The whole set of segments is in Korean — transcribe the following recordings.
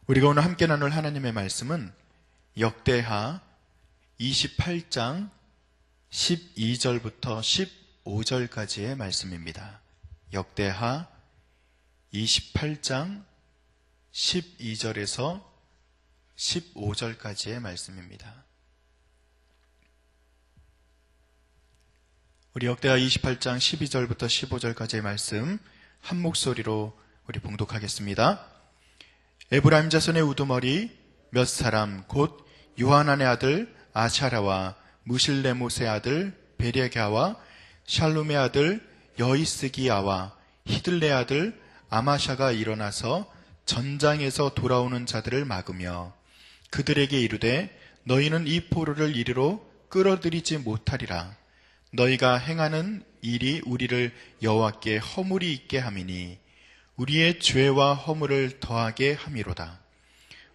우리가 오늘 함께 나눌 하나님의 말씀은 역대하 28장 12절부터 15절까지의 말씀입니다. 역대하 28장 12절에서 15절까지의 말씀입니다. 우리 역대하 28장 12절부터 15절까지의 말씀 한 목소리로 우리 봉독하겠습니다. 에브라임 자손의 우두머리 몇 사람 곧 요하난의 아들 아샤라와 무실레못의 아들 베레갸와 샬룸의 아들 여이스기야와 히들레 아들 아마샤가 일어나서 전장에서 돌아오는 자들을 막으며 그들에게 이르되 너희는 이 포로를 이리로 끌어들이지 못하리라. 너희가 행하는 일이 우리를 여호와께 허물이 있게 함이니 우리의 죄와 허물을 더하게 함이로다.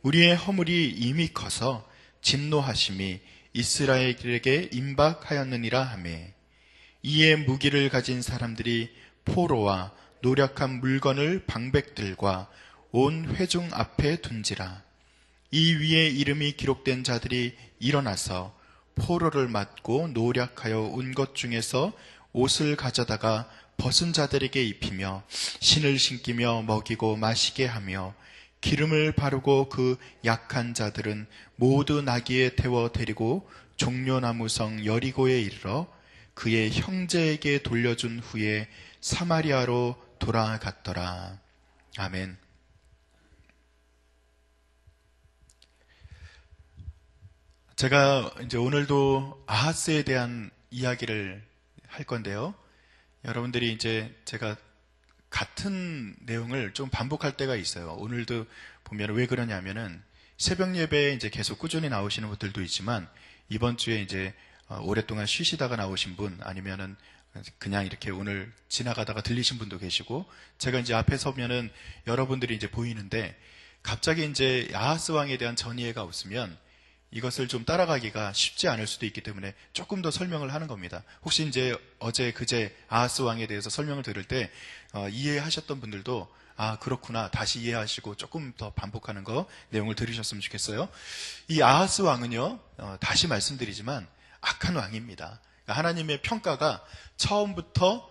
우리의 허물이 이미 커서 진노하심이 이스라엘에게 임박하였느니라 하매 이에 무기를 가진 사람들이 포로와 노력한 물건을 방백들과 온 회중 앞에 둔지라. 이 위에 이름이 기록된 자들이 일어나서 포로를 맞고 노력하여 온 것 중에서 옷을 가져다가 벗은 자들에게 입히며 신을 신기며 먹이고 마시게 하며 기름을 바르고 그 약한 자들은 모두 나귀에 태워 데리고 종려나무성 여리고에 이르러 그의 형제에게 돌려준 후에 사마리아로 돌아갔더라. 아멘. 제가 이제 오늘도 아하스에 대한 이야기를 할 건데요. 여러분들이 이제 제가 같은 내용을 좀 반복할 때가 있어요. 오늘도 보면 왜 그러냐면은 새벽 예배에 이제 계속 꾸준히 나오시는 분들도 있지만 이번 주에 이제 오랫동안 쉬시다가 나오신 분 아니면은 그냥 이렇게 오늘 지나가다가 들리신 분도 계시고 제가 이제 앞에 서면은 여러분들이 이제 보이는데 갑자기 이제 아하스 왕에 대한 전이해가 없으면 이것을 좀 따라가기가 쉽지 않을 수도 있기 때문에 조금 더 설명을 하는 겁니다. 혹시 이제 어제 그제 아하스 왕에 대해서 설명을 들을 때 이해하셨던 분들도 아 그렇구나 다시 이해하시고 조금 더 반복하는 거 내용을 들으셨으면 좋겠어요. 이 아하스 왕은요 다시 말씀드리지만 악한 왕입니다. 그러니까 하나님의 평가가 처음부터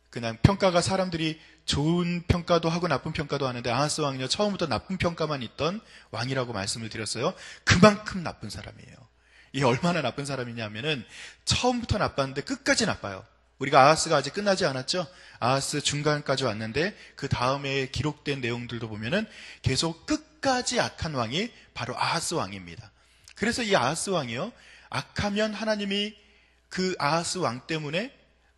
그냥 평가가 사람들이 좋은 평가도 하고 나쁜 평가도 하는데 아하스 왕은요 처음부터 나쁜 평가만 있던 왕이라고 말씀을 드렸어요. 그만큼 나쁜 사람이에요. 이게 얼마나 나쁜 사람이냐면은 처음부터 나빴는데 끝까지 나빠요. 우리가 아하스가 아직 끝나지 않았죠? 아하스 중간까지 왔는데 그 다음에 기록된 내용들도 보면은 계속 끝까지 악한 왕이 바로 아하스 왕입니다. 그래서 이 아하스 왕이요 악하면 하나님이 그 아하스 왕 때문에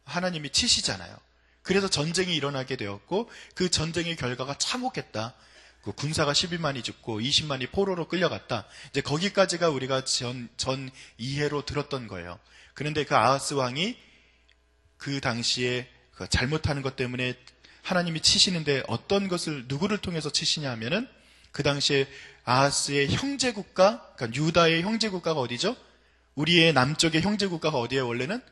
하나님이 치시잖아요. 그래서 전쟁이 일어나게 되었고 그 전쟁의 결과가 참혹했다. 그 군사가 12만이 죽고 20만이 포로로 끌려갔다. 이제 거기까지가 우리가 전 이해로 들었던 거예요. 그런데 그 아하스 왕이 그 당시에 그 잘못하는 것 때문에 하나님이 치시는데 어떤 것을 누구를 통해서 치시냐 하면은 그 당시에 아하스의 형제국가, 그러니까 유다의 형제국가가 어디죠? 우리의 남쪽의 형제국가가 어디예요 원래는?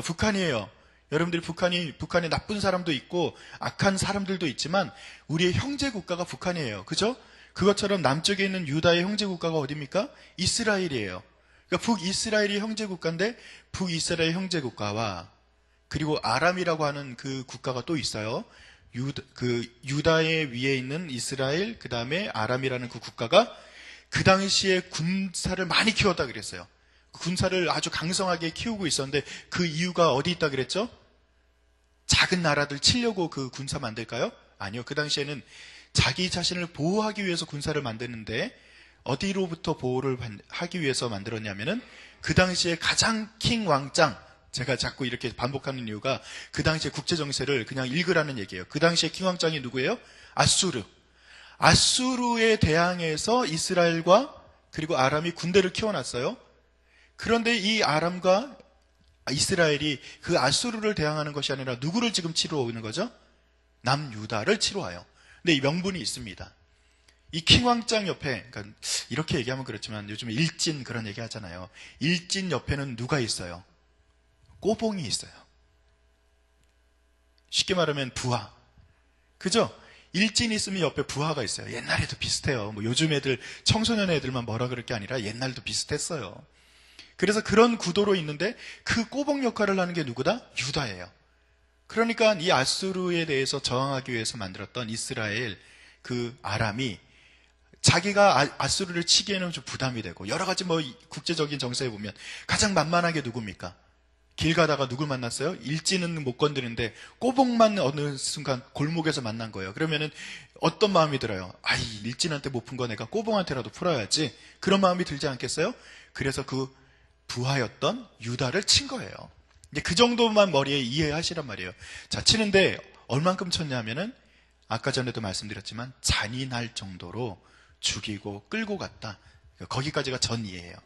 북한이에요. 여러분들이 북한에 나쁜 사람도 있고 악한 사람들도 있지만 우리의 형제 국가가 북한이에요. 그죠? 그것처럼 남쪽에 있는 유다의 형제 국가가 어디입니까? 이스라엘이에요. 그러니까 북이스라엘이 형제 국가인데 북이스라엘 형제 국가와 그리고 아람이라고 하는 그 국가가 또 있어요. 유다의 위에 있는 이스라엘 그 다음에 아람이라는 그 국가가 그 당시에 군사를 많이 키웠다 그랬어요. 군사를 아주 강성하게 키우고 있었는데 그 이유가 어디 있다 그랬죠? 작은 나라들 치려고 그 군사 만들까요? 아니요. 그 당시에는 자기 자신을 보호하기 위해서 군사를 만드는데 어디로부터 보호를 하기 위해서 만들었냐면은 그 당시에 가장 킹 왕짱 제가 자꾸 이렇게 반복하는 이유가 그 당시에 국제정세를 그냥 읽으라는 얘기예요. 그 당시에 킹 왕짱이 누구예요? 아수르. 아수르에 대항해서 이스라엘과 그리고 아람이 군대를 키워놨어요. 그런데 이 아람과 이스라엘이 그 아수르를 대항하는 것이 아니라 누구를 지금 치러 오는 거죠? 남유다를 치러 와요. 근데 이 명분이 있습니다. 이 킹왕짱 옆에, 그러니까 이렇게 얘기하면 그렇지만 요즘 일진 그런 얘기 하잖아요. 일진 옆에는 누가 있어요? 꼬봉이 있어요. 쉽게 말하면 부하. 그죠? 일진이 있으면 옆에 부하가 있어요. 옛날에도 비슷해요. 뭐 요즘 애들, 청소년 애들만 뭐라 그럴 게 아니라 옛날도 비슷했어요. 그래서 그런 구도로 있는데 그 꼬복 역할을 하는 게 누구다? 유다예요. 그러니까 이 아수르에 대해서 저항하기 위해서 만들었던 이스라엘 그 아람이 자기가 아수르를 치기에는 좀 부담이 되고 여러 가지 뭐 국제적인 정세에 보면 가장 만만한 게 누굽니까? 길 가다가 누굴 만났어요? 일진은 못 건드리는데 꼬복만 어느 순간 골목에서 만난 거예요. 그러면은 어떤 마음이 들어요? 아이, 일진한테 못 푼 거 내가 꼬복한테라도 풀어야지. 그런 마음이 들지 않겠어요? 그래서 그 부하였던 유다를 친 거예요. 이제 그 정도만 머리에 이해하시란 말이에요. 자, 치는데 얼만큼 쳤냐면은 아까 전에도 말씀드렸지만 잔인할 정도로 죽이고 끌고 갔다. 거기까지가 전 이해예요.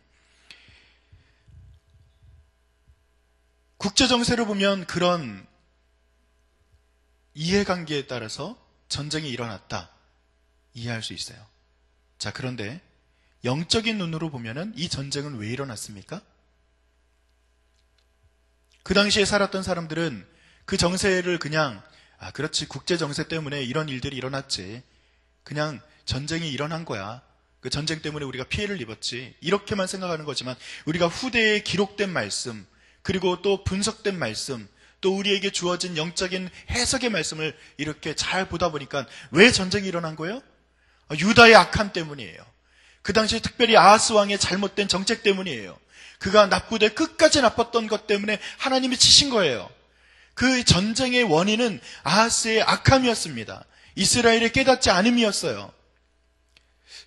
국제정세를 보면 그런 이해관계에 따라서 전쟁이 일어났다. 이해할 수 있어요. 자, 그런데 영적인 눈으로 보면은 이 전쟁은 왜 일어났습니까? 그 당시에 살았던 사람들은 그 정세를 그냥 그렇지, 국제정세 때문에 이런 일들이 일어났지. 그냥 전쟁이 일어난 거야. 그 전쟁 때문에 우리가 피해를 입었지. 이렇게만 생각하는 거지만 우리가 후대에 기록된 말씀, 그리고 또 분석된 말씀, 또 우리에게 주어진 영적인 해석의 말씀을 이렇게 잘 보다 보니까 왜 전쟁이 일어난 거예요? 유다의 악함 때문이에요. 그 당시에 특별히 아하스 왕의 잘못된 정책 때문이에요. 그가 나쁘되 끝까지 나빴던 것 때문에 하나님이 치신 거예요. 그 전쟁의 원인은 아하스의 악함이었습니다. 이스라엘의 깨닫지 않음이었어요.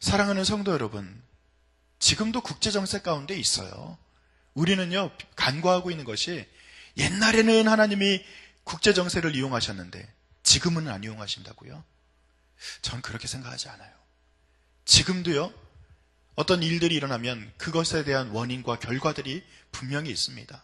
사랑하는 성도 여러분, 지금도 국제정세 가운데 있어요. 우리는요, 간과하고 있는 것이 옛날에는 하나님이 국제정세를 이용하셨는데 지금은 안 이용하신다고요? 전 그렇게 생각하지 않아요. 지금도요, 어떤 일들이 일어나면 그것에 대한 원인과 결과들이 분명히 있습니다.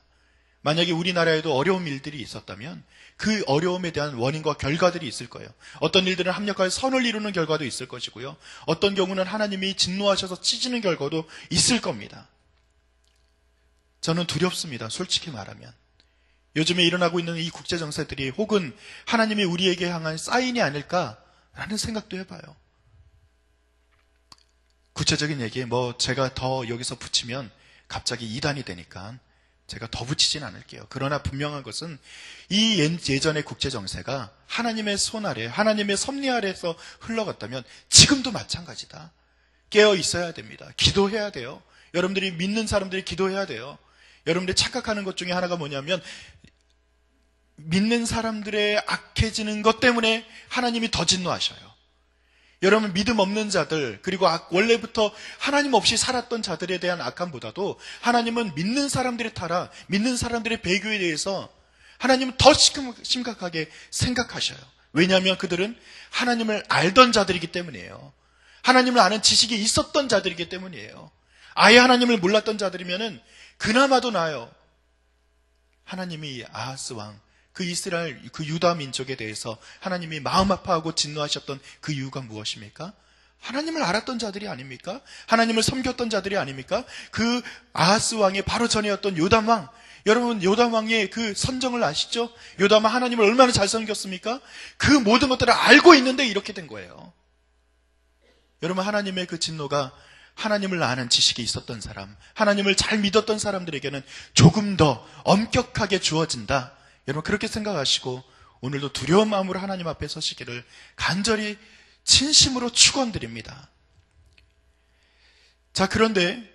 만약에 우리나라에도 어려운 일들이 있었다면 그 어려움에 대한 원인과 결과들이 있을 거예요. 어떤 일들은 합력하여 선을 이루는 결과도 있을 것이고요. 어떤 경우는 하나님이 진노하셔서 찢는 결과도 있을 겁니다. 저는 두렵습니다. 솔직히 말하면. 요즘에 일어나고 있는 이 국제정세들이 혹은 하나님이 우리에게 향한 사인이 아닐까라는 생각도 해봐요. 구체적인 얘기에 제가 더 여기서 붙이면 갑자기 이단이 되니까 제가 더 붙이진 않을게요. 그러나 분명한 것은 이 예전의 국제정세가 하나님의 손 아래, 하나님의 섭리 아래에서 흘러갔다면 지금도 마찬가지다. 깨어 있어야 됩니다. 기도해야 돼요. 여러분들이 믿는 사람들이 기도해야 돼요. 여러분들이 착각하는 것 중에 하나가 뭐냐면 믿는 사람들의 악해지는 것 때문에 하나님이 더 진노하셔요. 여러분, 믿음 없는 자들, 그리고 원래부터 하나님 없이 살았던 자들에 대한 악함보다도 하나님은 믿는 사람들의 타락, 믿는 사람들의 배교에 대해서 하나님은 더 심각하게 생각하셔요. 왜냐하면 그들은 하나님을 알던 자들이기 때문이에요. 하나님을 아는 지식이 있었던 자들이기 때문이에요. 아예 하나님을 몰랐던 자들이면은 그나마도 나아요. 하나님이 아하스 왕, 그 이스라엘, 그 유다 민족에 대해서 하나님이 마음 아파하고 진노하셨던 그 이유가 무엇입니까? 하나님을 알았던 자들이 아닙니까? 하나님을 섬겼던 자들이 아닙니까? 그 아하스 왕의 바로 전이었던 요담 왕, 여러분 요담 왕의 그 선정을 아시죠? 요담 왕 하나님을 얼마나 잘 섬겼습니까? 그 모든 것들을 알고 있는데 이렇게 된 거예요. 여러분, 하나님의 그 진노가 하나님을 아는 지식이 있었던 사람, 하나님을 잘 믿었던 사람들에게는 조금 더 엄격하게 주어진다. 여러분, 그렇게 생각하시고 오늘도 두려운 마음으로 하나님 앞에 서시기를 간절히 진심으로 축원드립니다. 자, 그런데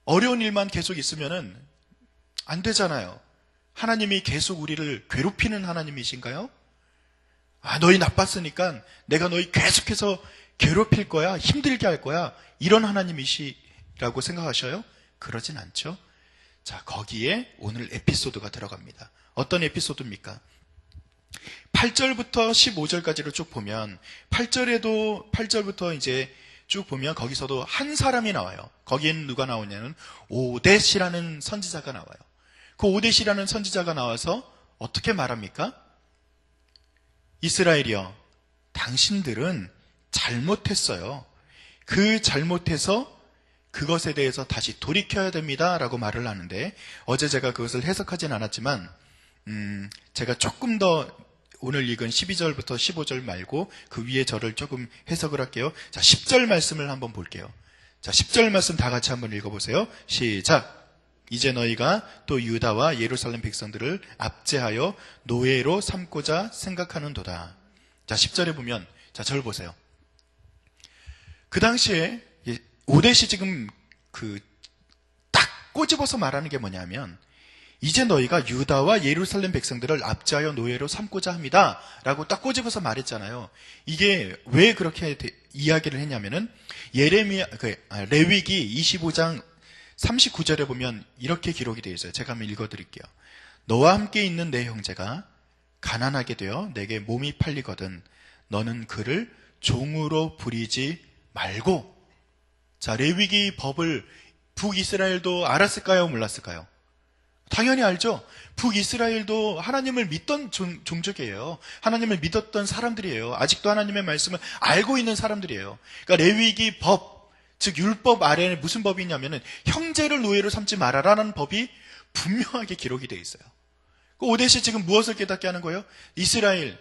어려운 일만 계속 있으면은 안 되잖아요. 하나님이 계속 우리를 괴롭히는 하나님이신가요? 너희 나빴으니까 내가 너희 계속해서 괴롭힐 거야, 힘들게 할 거야, 이런 하나님이시라고 생각하셔요? 그러진 않죠. 자, 거기에 오늘 에피소드가 들어갑니다. 어떤 에피소드입니까? 8절부터 15절까지를 쭉 보면 8절부터 이제 쭉 보면 거기서도 한 사람이 나와요. 거기에는 누가 나오냐면 오뎃이라는 선지자가 나와요. 그 오뎃이라는 선지자가 나와서 어떻게 말합니까? 이스라엘이여, 당신들은 잘못했어요. 그 잘못해서 그것에 대해서 다시 돌이켜야 됩니다 라고 말을 하는데, 어제 제가 그것을 해석하진 않았지만 제가 조금 더 오늘 읽은 12절부터 15절 말고 그 위에 절을 조금 해석을 할게요. 자, 10절 말씀을 한번 볼게요. 자, 10절 말씀 다 같이 한번 읽어보세요. 시작. 이제 너희가 또 유다와 예루살렘 백성들을 압제하여 노예로 삼고자 생각하는도다. 자, 10절에 보면, 자, 절 보세요. 그 당시에 오뎃이 지금 딱 꼬집어서 말하는 게 뭐냐면, 이제 너희가 유다와 예루살렘 백성들을 압제하여 노예로 삼고자 합니다. 라고 딱 꼬집어서 말했잖아요. 이게 왜 그렇게 이야기를 했냐면은, 레위기 25장 39절에 보면 이렇게 기록이 되어 있어요. 제가 한번 읽어드릴게요. 너와 함께 있는 내 형제가 가난하게 되어 내게 몸이 팔리거든 너는 그를 종으로 부리지 말고. 자, 레위기 법을 북이스라엘도 알았을까요? 몰랐을까요? 당연히 알죠. 북이스라엘도 하나님을 믿던 종족이에요. 하나님을 믿었던 사람들이에요. 아직도 하나님의 말씀을 알고 있는 사람들이에요. 그러니까 레위기 법, 즉 율법 아래에 무슨 법이 있냐면은 형제를 노예로 삼지 말아라는 법이 분명하게 기록이 되어 있어요. 오뎃이 지금 무엇을 깨닫게 하는 거예요? 이스라엘,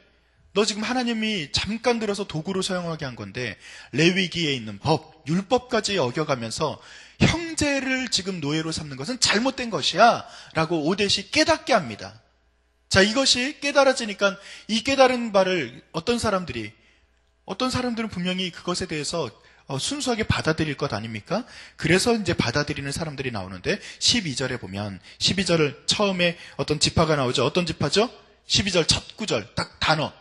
너 지금 하나님이 잠깐 들어서 도구로 사용하게 한 건데 레위기에 있는 법, 율법까지 어겨가면서 형제를 지금 노예로 삼는 것은 잘못된 것이야 라고 오뎃이 깨닫게 합니다. 자, 이것이 깨달아지니까 이 깨달은 바를 어떤 사람들은 분명히 그것에 대해서 순수하게 받아들일 것 아닙니까? 그래서 이제 받아들이는 사람들이 나오는데 12절에 보면 12절을 처음에 어떤 지파가 나오죠. 어떤 지파죠? 12절 첫 구절 딱 단어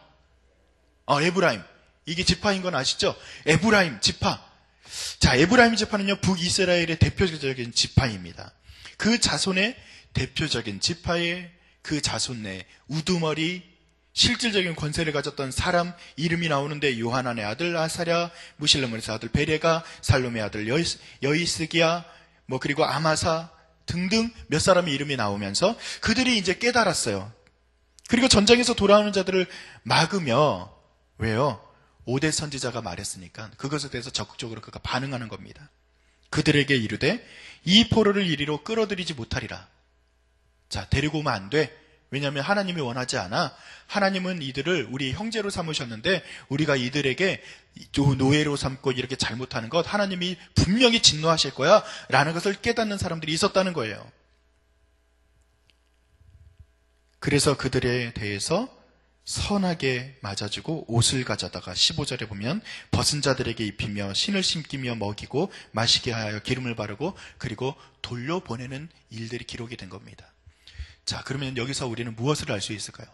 에브라임. 이게 지파인 건 아시죠? 에브라임 지파. 자, 에브라임 지파는요 북이스라엘의 대표적인 지파입니다. 그 자손의 대표적인 지파의 그 자손 내 우두머리 실질적인 권세를 가졌던 사람 이름이 나오는데 요하난의 아들 아사랴, 무실레몬의 아들 베레가, 살롬의 아들 여이스기야, 그리고 아마사 등등 몇 사람의 이름이 나오면서 그들이 이제 깨달았어요. 그리고 전쟁에서 돌아오는 자들을 막으며 왜요? 오뎃 선지자가 말했으니까 그것에 대해서 적극적으로 그가 반응하는 겁니다. 그들에게 이르되 이 포로를 이리로 끌어들이지 못하리라. 자, 데리고 오면 안 돼. 왜냐하면 하나님이 원하지 않아. 하나님은 이들을 우리 형제로 삼으셨는데 우리가 이들에게 노예로 삼고 이렇게 잘못하는 것 하나님이 분명히 진노하실 거야 라는 것을 깨닫는 사람들이 있었다는 거예요. 그래서 그들에 대해서 선하게 맞아주고 옷을 가져다가 15절에 보면 벗은 자들에게 입히며 신을 심기며 먹이고 마시게 하여 기름을 바르고 그리고 돌려보내는 일들이 기록이 된 겁니다. 자, 그러면 여기서 우리는 무엇을 알 수 있을까요?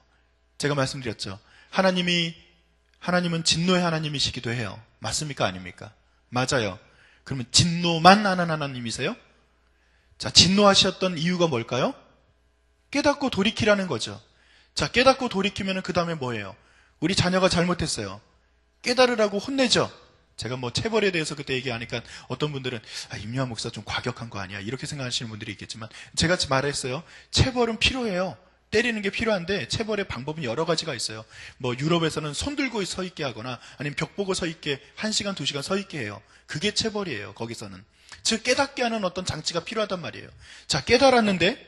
제가 말씀드렸죠. 하나님은 진노의 하나님이시기도 해요. 맞습니까? 아닙니까? 맞아요. 그러면 진노만 하는 하나님이세요? 자, 진노하셨던 이유가 뭘까요? 깨닫고 돌이키라는 거죠. 자, 깨닫고 돌이키면 그 다음에 뭐예요? 우리 자녀가 잘못했어요. 깨달으라고 혼내죠. 제가 체벌에 대해서 그때 얘기하니까 어떤 분들은 임요한 목사 좀 과격한 거 아니야 이렇게 생각하시는 분들이 있겠지만 제가 말했어요. 체벌은 필요해요. 때리는 게 필요한데 체벌의 방법은 여러 가지가 있어요. 유럽에서는 손 들고 서 있게 하거나 아니면 벽 보고 서 있게 1시간 2시간 서 있게 해요. 그게 체벌이에요. 거기서는. 즉 깨닫게 하는 어떤 장치가 필요하단 말이에요. 자, 깨달았는데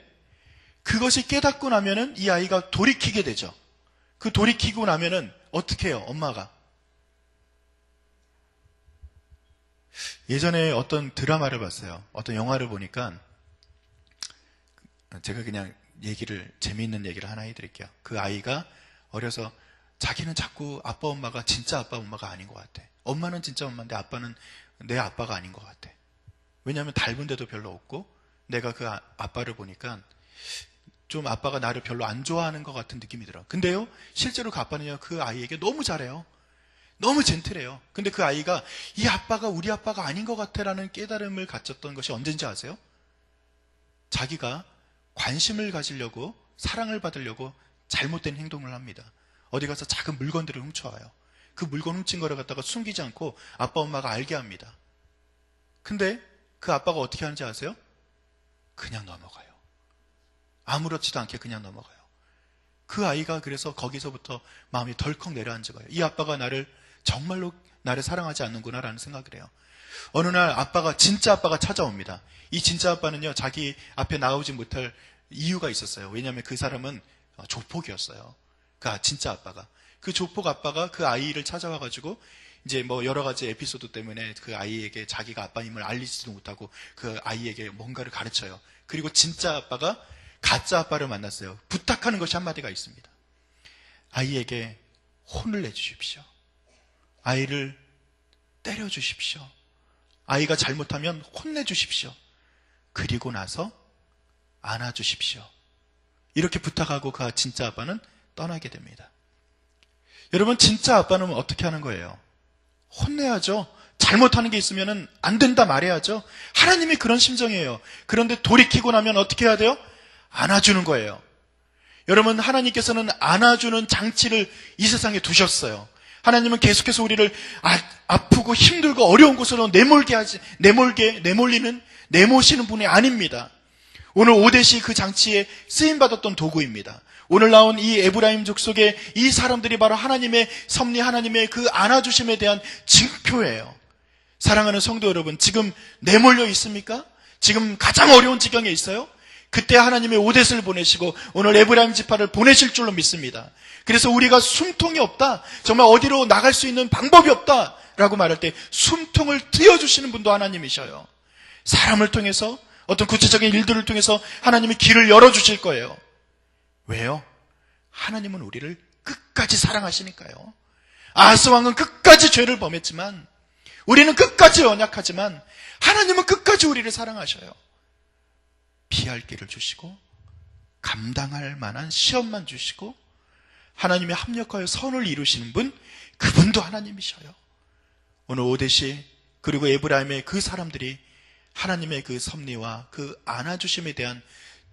그것이 깨닫고 나면은 이 아이가 돌이키게 되죠. 그 돌이키고 나면은 어떻게 해요? 엄마가 예전에 어떤 드라마를 봤어요. 어떤 영화를 보니까 제가 그냥 재미있는 얘기를 하나 해드릴게요. 그 아이가 어려서 자기는 자꾸 아빠 엄마가 진짜 아빠 엄마가 아닌 것 같아. 엄마는 진짜 엄마인데 아빠는 내 아빠가 아닌 것 같아. 왜냐하면 닮은 데도 별로 없고 내가 그 아빠를 보니까 좀 아빠가 나를 별로 안 좋아하는 것 같은 느낌이 들어. 근데요 실제로 그 아빠는요 그 아이에게 너무 잘해요. 너무 젠틀해요. 근데 그 아이가 이 아빠가 우리 아빠가 아닌 것 같아라는 깨달음을 가졌던 것이 언젠지 아세요? 자기가 관심을 가지려고 사랑을 받으려고 잘못된 행동을 합니다. 어디 가서 작은 물건들을 훔쳐와요. 그 물건 훔친 거를 갖다가 숨기지 않고 아빠 엄마가 알게 합니다. 근데 그 아빠가 어떻게 하는지 아세요? 그냥 넘어가요. 아무렇지도 않게 그냥 넘어가요. 그 아이가 그래서 거기서부터 마음이 덜컥 내려앉은 거예요. 이 아빠가 정말로 나를 사랑하지 않는구나라는 생각을 해요. 어느 날 진짜 아빠가 찾아옵니다. 이 진짜 아빠는요, 자기 앞에 나오지 못할 이유가 있었어요. 왜냐하면 그 사람은 조폭이었어요. 진짜 아빠가. 그 조폭 아빠가 그 아이를 찾아와가지고 이제 뭐 여러 가지 에피소드 때문에 그 아이에게 자기가 아빠임을 알리지도 못하고 그 아이에게 뭔가를 가르쳐요. 그리고 진짜 아빠가 가짜 아빠를 만났어요. 부탁하는 것이 한마디가 있습니다. 아이에게 혼을 내주십시오. 아이를 때려주십시오. 아이가 잘못하면 혼내주십시오. 그리고 나서 안아주십시오. 이렇게 부탁하고 그 진짜 아빠는 떠나게 됩니다. 여러분, 진짜 아빠는 어떻게 하는 거예요? 혼내야죠. 잘못하는 게 있으면 안 된다 말해야죠. 하나님이 그런 심정이에요. 그런데 돌이키고 나면 어떻게 해야 돼요? 안아주는 거예요. 여러분, 하나님께서는 안아주는 장치를 이 세상에 두셨어요. 하나님은 계속해서 우리를 아프고 힘들고 어려운 곳으로 내모시는 분이 아닙니다. 오늘 오뎃이 그 장치에 쓰임받았던 도구입니다. 오늘 나온 이 에브라임 족속의 이 사람들이 바로 하나님의 섭리, 하나님의 그 안아주심에 대한 징표예요. 사랑하는 성도 여러분, 지금 내몰려 있습니까? 지금 가장 어려운 지경에 있어요? 그때 하나님의 오뎃을 보내시고 오늘 에브라임 지파를 보내실 줄로 믿습니다. 그래서 우리가 숨통이 없다, 정말 어디로 나갈 수 있는 방법이 없다 라고 말할 때 숨통을 트여주시는 분도 하나님이셔요. 사람을 통해서, 어떤 구체적인 일들을 통해서 하나님이 길을 열어주실 거예요. 왜요? 하나님은 우리를 끝까지 사랑하시니까요. 아하스 왕은 끝까지 죄를 범했지만, 우리는 끝까지 연약하지만 하나님은 끝까지 우리를 사랑하셔요. 피할 길을 주시고 감당할 만한 시험만 주시고 하나님의 합력하여 선을 이루시는 분, 그분도 하나님이셔요. 오늘 오뎃이 그리고 에브라임의 그 사람들이 하나님의 그 섭리와 그 안아주심에 대한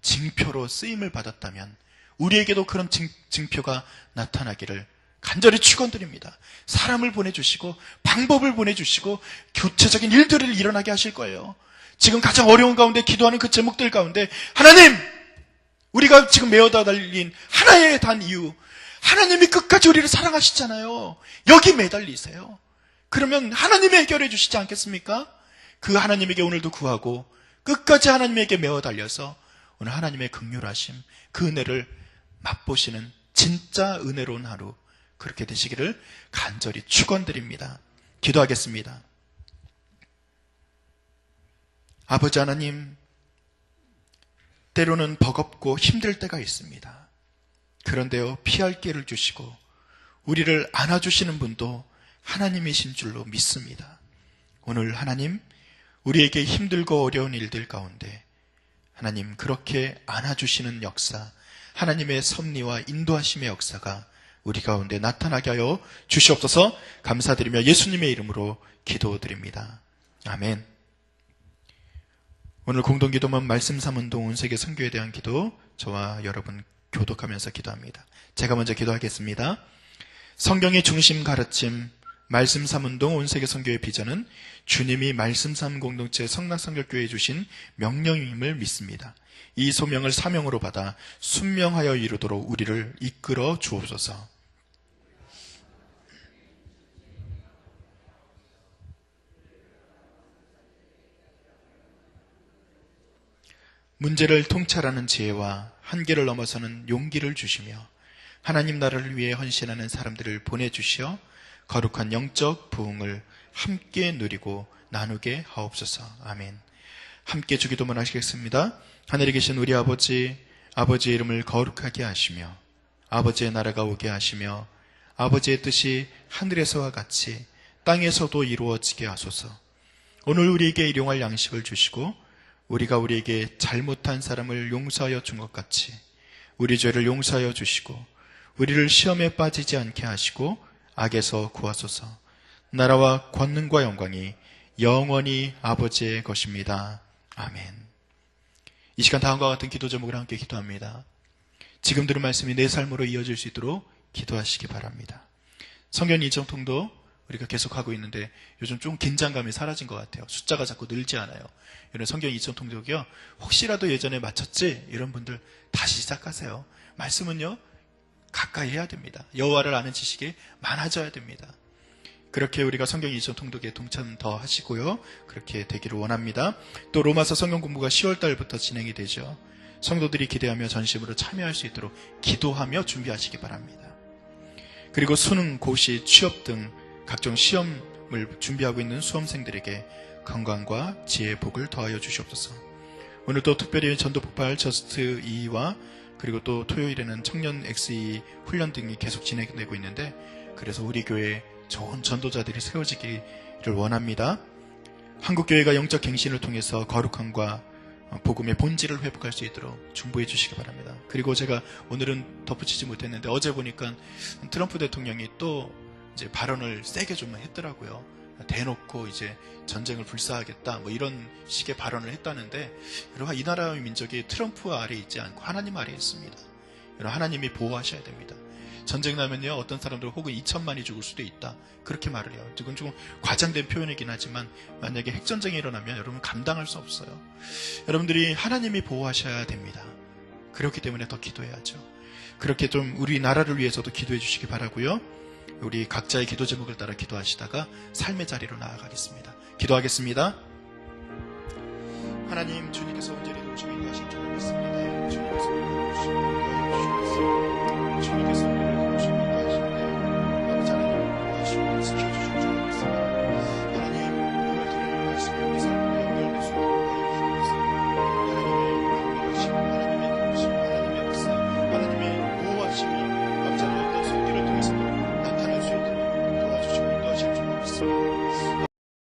징표로 쓰임을 받았다면 우리에게도 그런 징표가 나타나기를 간절히 축원드립니다. 사람을 보내주시고 방법을 보내주시고 교체적인 일들을 일어나게 하실 거예요. 지금 가장 어려운 가운데 기도하는 그 제목들 가운데 하나님, 우리가 지금 메어다 달린 하나의 단 이유, 하나님이 끝까지 우리를 사랑하시잖아요. 여기 매달리세요. 그러면 하나님이 해결해 주시지 않겠습니까? 그 하나님에게 오늘도 구하고 끝까지 하나님에게 메어 달려서 오늘 하나님의 긍휼하심, 그 은혜를 맛보시는 진짜 은혜로운 하루, 그렇게 되시기를 간절히 축원드립니다. 기도하겠습니다. 아버지 하나님, 때로는 버겁고 힘들 때가 있습니다. 그런데요, 피할 길을 주시고 우리를 안아주시는 분도 하나님이신 줄로 믿습니다. 오늘 하나님, 우리에게 힘들고 어려운 일들 가운데 하나님 그렇게 안아주시는 역사, 하나님의 섭리와 인도하심의 역사가 우리 가운데 나타나게 하여 주시옵소서. 감사드리며 예수님의 이름으로 기도드립니다. 아멘. 오늘 공동기도문 말씀 삼운동 온세계 선교에 대한 기도, 저와 여러분 교독하면서 기도합니다. 제가 먼저 기도하겠습니다. 성경의 중심 가르침 말씀 삼운동 온세계 선교의 비전은 주님이 말씀 삼 공동체 성락선교교회에 주신 명령임을 믿습니다. 이 소명을 사명으로 받아 순명하여 이루도록 우리를 이끌어 주옵소서. 문제를 통찰하는 지혜와 한계를 넘어서는 용기를 주시며 하나님 나라를 위해 헌신하는 사람들을 보내주시어 거룩한 영적 부흥을 함께 누리고 나누게 하옵소서. 아멘. 함께 주기도문 하시겠습니다. 하늘에 계신 우리 아버지, 아버지의 이름을 거룩하게 하시며 아버지의 나라가 오게 하시며 아버지의 뜻이 하늘에서와 같이 땅에서도 이루어지게 하소서. 오늘 우리에게 일용할 양식을 주시고 우리가 우리에게 잘못한 사람을 용서하여 준 것 같이 우리 죄를 용서하여 주시고 우리를 시험에 빠지지 않게 하시고 악에서 구하소서. 나라와 권능과 영광이 영원히 아버지의 것입니다. 아멘. 이 시간 다음과 같은 기도 제목을 함께 기도합니다. 지금 들은 말씀이 내 삶으로 이어질 수 있도록 기도하시기 바랍니다. 성경 이정통도 우리가 계속하고 있는데 요즘 좀 긴장감이 사라진 것 같아요. 숫자가 자꾸 늘지 않아요. 이런 성경 2.통독이요. 혹시라도 예전에 마쳤지? 이런 분들 다시 시작하세요. 말씀은요, 가까이 해야 됩니다. 여호와를 아는 지식이 많아져야 됩니다. 그렇게 우리가 성경 2.통독에 동참 더 하시고요. 그렇게 되기를 원합니다. 또 로마서 성경 공부가 10월 달부터 진행이 되죠. 성도들이 기대하며 전심으로 참여할 수 있도록 기도하며 준비하시기 바랍니다. 그리고 수능, 고시, 취업 등 각종 시험을 준비하고 있는 수험생들에게 건강과 지혜의 복을 더하여 주시옵소서. 오늘도 특별히 전도 폭발 저스트 2와 그리고 또 토요일에는 청년 XE 훈련 등이 계속 진행되고 있는데, 그래서 우리 교회에 좋은 전도자들이 세워지기를 원합니다. 한국교회가 영적 갱신을 통해서 거룩함과 복음의 본질을 회복할 수 있도록 중보해 주시기 바랍니다. 그리고 제가 오늘은 덧붙이지 못했는데, 어제 보니까 트럼프 대통령이 또 이제 발언을 세게 좀 했더라고요. 대놓고 이제 전쟁을 불사하겠다 뭐 이런 식의 발언을 했다는데, 여러분, 이 나라의 민족이 트럼프 아래에 있지 않고 하나님 아래에 있습니다. 여러분, 하나님이 보호하셔야 됩니다. 전쟁 나면요, 어떤 사람들 혹은 2천만이 죽을 수도 있다, 그렇게 말을 해요. 지금 좀 과장된 표현이긴 하지만 만약에 핵전쟁이 일어나면 여러분 감당할 수 없어요. 여러분들이 하나님이 보호하셔야 됩니다. 그렇기 때문에 더 기도해야죠. 그렇게 좀 우리나라를 위해서도 기도해 주시기 바라고요. 우리 각자의 기도 제목을 따라 기도하시다가 삶의 자리로 나아가겠습니다. 기도하겠습니다. 하나님, 주님께서 언제라도 주인하실 줄 믿습니다. 주님께서